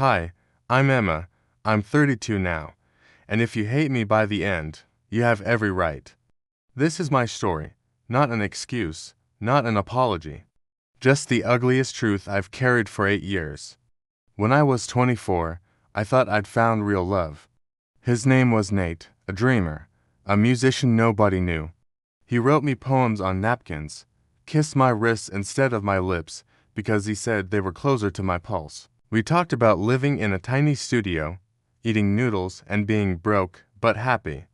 Hi, I'm Emma. I'm 32 now. And if you hate me by the end, you have every right. This is my story, not an excuse, not an apology. Just the ugliest truth I've carried for 8 years. When I was 24, I thought I'd found real love. His name was Nate, a dreamer, a musician nobody knew. He wrote me poems on napkins, kissed my wrists instead of my lips because he said they were closer to my pulse. We talked about living in a tiny studio, eating noodles and being broke but happy.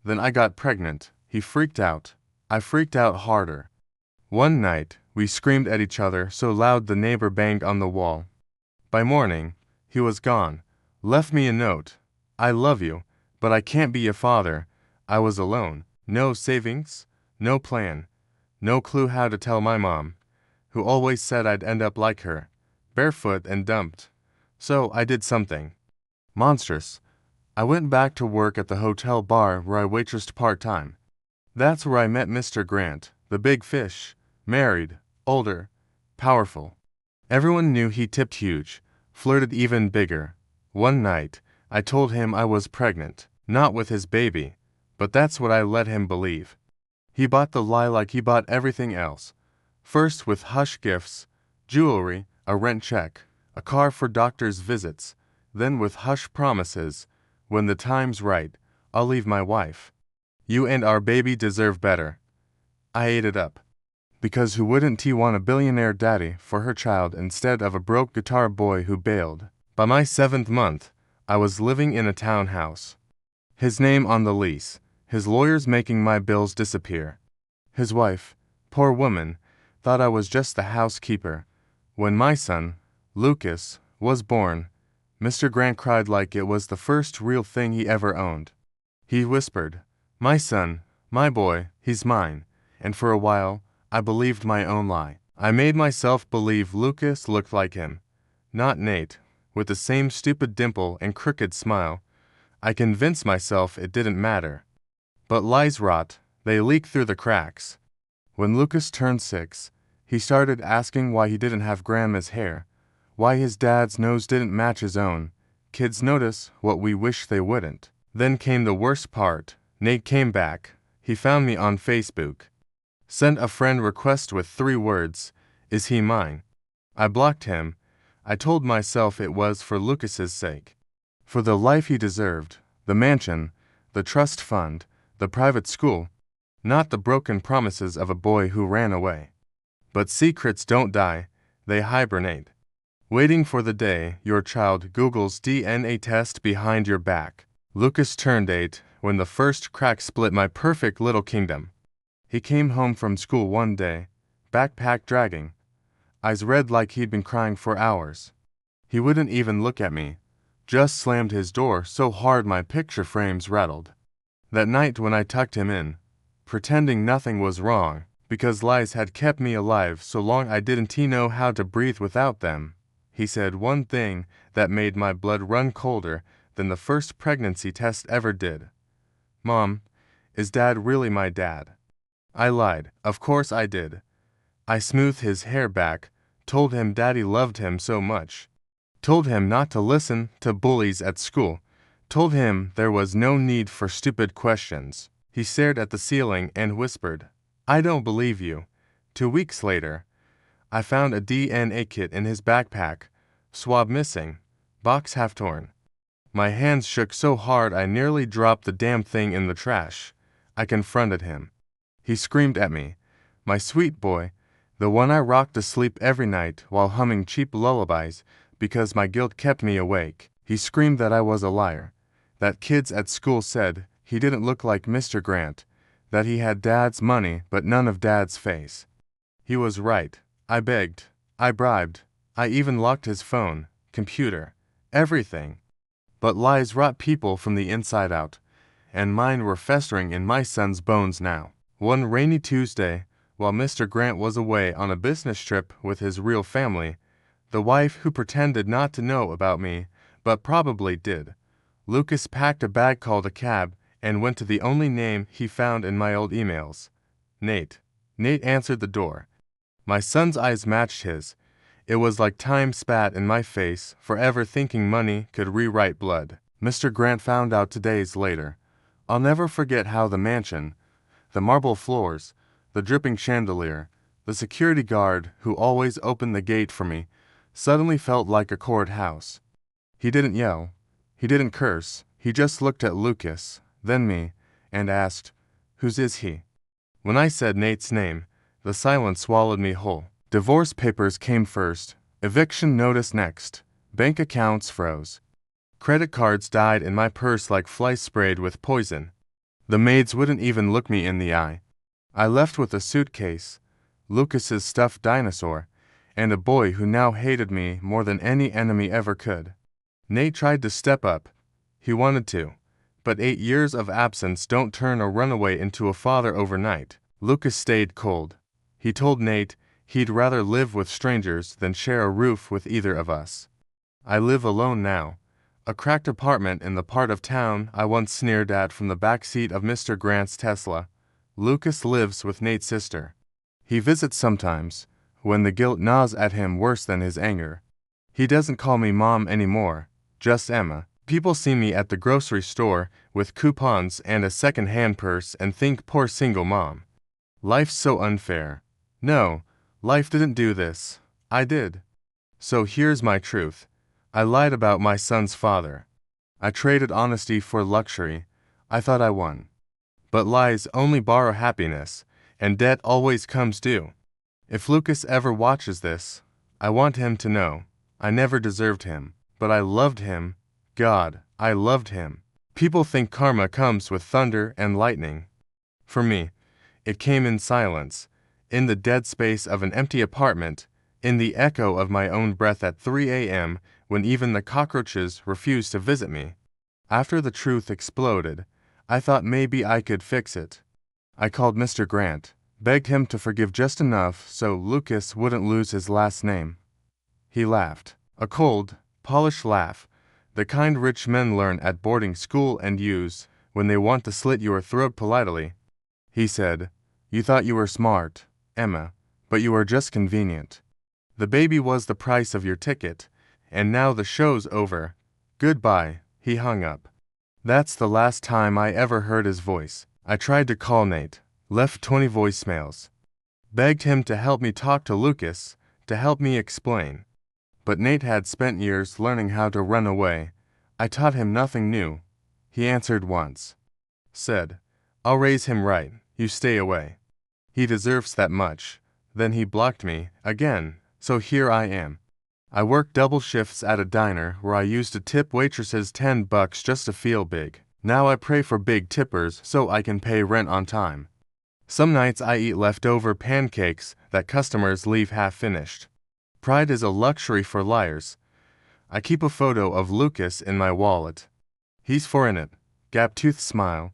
Then I got pregnant. He freaked out. I freaked out harder. One night, we screamed at each other so loud the neighbor banged on the wall. By morning, he was gone. Left me a note. I love you, but I can't be a father. I was alone. No savings, no plan, no clue how to tell my mom, who always said I'd end up like her, barefoot and dumped. So I did something monstrous. I went back to work at the hotel bar where I waitressed part-time. That's where I met Mr. Grant, the big fish, married, older, powerful. Everyone knew he tipped huge, flirted even bigger. One night, I told him I was pregnant, not with his baby, but that's what I let him believe. He bought the lie like he bought everything else. First with hush gifts, jewelry, a rent check, a car for doctor's visits, then with hush promises, when the time's right, I'll leave my wife. You and our baby deserve better. I ate it up. Because who wouldn't he want a billionaire daddy for her child instead of a broke guitar boy who bailed? By my 7th month, I was living in a townhouse. His name on the lease, his lawyers making my bills disappear. His wife, poor woman, thought I was just the housekeeper. When my son, Lucas, was born, Mr. Grant cried like it was the first real thing he ever owned. He whispered, "My son, my boy, he's mine," and for a while, I believed my own lie. I made myself believe Lucas looked like him, not Nate, with the same stupid dimple and crooked smile. I convinced myself it didn't matter. But lies rot, they leak through the cracks. When Lucas turned 6, he started asking why he didn't have grandma's hair, why his dad's nose didn't match his own. Kids notice what we wish they wouldn't. Then came the worst part. Nate came back. He found me on Facebook. Sent a friend request with 3 words, "Is he mine?" I blocked him. I told myself it was for Lucas's sake. For the life he deserved, the mansion, the trust fund, the private school, not the broken promises of a boy who ran away. But secrets don't die, they hibernate. Waiting for the day your child Googles DNA test behind your back. Lucas turned 8 when the first crack split my perfect little kingdom. He came home from school one day, backpack dragging, eyes red like he'd been crying for hours. He wouldn't even look at me, just slammed his door so hard my picture frames rattled. That night when I tucked him in, pretending nothing was wrong, because lies had kept me alive so long I didn't know how to breathe without them, he said one thing that made my blood run colder than the first pregnancy test ever did. "Mom, is Dad really my dad?" I lied. Of course I did. I smoothed his hair back, told him Daddy loved him so much. Told him not to listen to bullies at school. Told him there was no need for stupid questions. He stared at the ceiling and whispered, "I don't believe you." 2 weeks later, I found a DNA kit in his backpack, swab missing, box half torn. My hands shook so hard I nearly dropped the damn thing in the trash. I confronted him. He screamed at me, "My sweet boy, the one I rocked to sleep every night while humming cheap lullabies because my guilt kept me awake." He screamed that I was a liar, that kids at school said he didn't look like Mr. Grant, that he had Dad's money but none of Dad's face. He was right. I begged, I bribed, I even locked his phone, computer, everything. But lies rot people from the inside out, and mine were festering in my son's bones now. One rainy Tuesday, while Mr. Grant was away on a business trip with his real family, the wife who pretended not to know about me, but probably did, Lucas packed a bag called a cab and went to the only name he found in my old emails, Nate. Nate answered the door. My son's eyes matched his. It was like time spat in my face, forever thinking money could rewrite blood. Mr. Grant found out 2 days later. I'll never forget how the mansion, the marble floors, the dripping chandelier, the security guard who always opened the gate for me, suddenly felt like a courthouse. He didn't yell. He didn't curse. He just looked at Lucas, then me, and asked, "Whose is he?" When I said Nate's name, the silence swallowed me whole. Divorce papers came first, eviction notice next, bank accounts froze. Credit cards died in my purse like flies sprayed with poison. The maids wouldn't even look me in the eye. I left with a suitcase, Lucas's stuffed dinosaur, and a boy who now hated me more than any enemy ever could. Nate tried to step up. He wanted to. But 8 years of absence don't turn a runaway into a father overnight. Lucas stayed cold. He told Nate he'd rather live with strangers than share a roof with either of us. I live alone now. A cracked apartment in the part of town I once sneered at from the back seat of Mr. Grant's Tesla. Lucas lives with Nate's sister. He visits sometimes, when the guilt gnaws at him worse than his anger. He doesn't call me Mom anymore, just Emma. People see me at the grocery store with coupons and a second-hand purse and think poor single mom. Life's so unfair. No, life didn't do this. I did. So here's my truth. I lied about my son's father. I traded honesty for luxury. I thought I won. But lies only borrow happiness, and debt always comes due. If Lucas ever watches this, I want him to know I never deserved him, but I loved him. God, I loved him. People think karma comes with thunder and lightning. For me, it came in silence, in the dead space of an empty apartment, in the echo of my own breath at 3 a.m. when even the cockroaches refused to visit me. After the truth exploded, I thought maybe I could fix it. I called Mr. Grant, begged him to forgive just enough so Lucas wouldn't lose his last name. He laughed, a cold, polished laugh, the kind rich men learn at boarding school and use when they want to slit your throat politely. He said, "You thought you were smart, Emma, but you are just convenient. The baby was the price of your ticket, and now the show's over. Goodbye." He hung up. That's the last time I ever heard his voice. I tried to call Nate, left 20 voicemails. Begged him to help me talk to Lucas, to help me explain. But Nate had spent years learning how to run away. I taught him nothing new. He answered once. Said, "I'll raise him right, you stay away." He deserves that much. Then he blocked me, again, so here I am. I work double shifts at a diner where I used to tip waitresses $10 just to feel big. Now I pray for big tippers so I can pay rent on time. Some nights I eat leftover pancakes that customers leave half-finished. Pride is a luxury for liars. I keep a photo of Lucas in my wallet. He's in it, gap-toothed smile.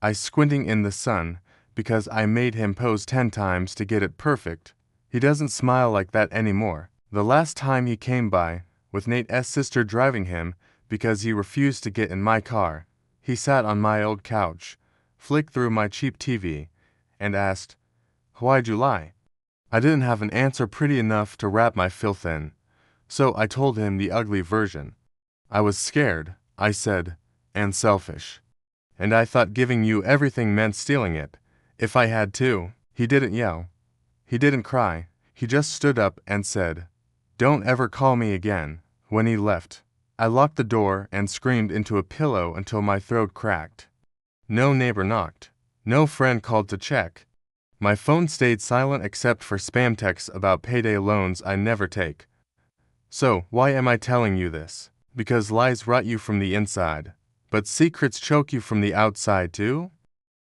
I squinting in the sun because I made him pose 10 times to get it perfect. He doesn't smile like that anymore. The last time he came by, with Nate's sister driving him because he refused to get in my car, he sat on my old couch, flicked through my cheap TV, and asked, "Why'd you lie?" I didn't have an answer pretty enough to wrap my filth in, so I told him the ugly version. I was scared, I said, and selfish. And I thought giving you everything meant stealing it, if I had to. He didn't yell. He didn't cry. He just stood up and said, "Don't ever call me again." When he left, I locked the door and screamed into a pillow until my throat cracked. No neighbor knocked. No friend called to check. My phone stayed silent except for spam texts about payday loans I never take. So, why am I telling you this? Because lies rot you from the inside, but secrets choke you from the outside too?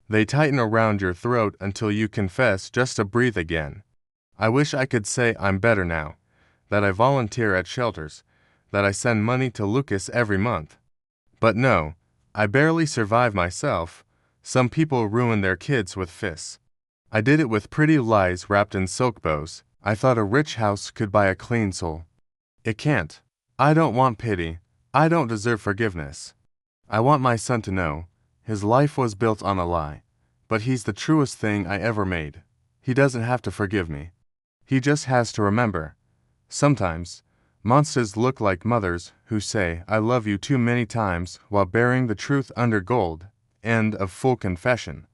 They tighten around your throat until you confess just to breathe again. I wish I could say I'm better now, that I volunteer at shelters, that I send money to Lucas every month. But no, I barely survive myself. Some people ruin their kids with fists. I did it with pretty lies wrapped in silk bows. I thought a rich house could buy a clean soul. It can't. I don't want pity. I don't deserve forgiveness. I want my son to know his life was built on a lie, but he's the truest thing I ever made. He doesn't have to forgive me. He just has to remember. Sometimes, monsters look like mothers who say, I love you too many times while burying the truth under gold. End of full confession.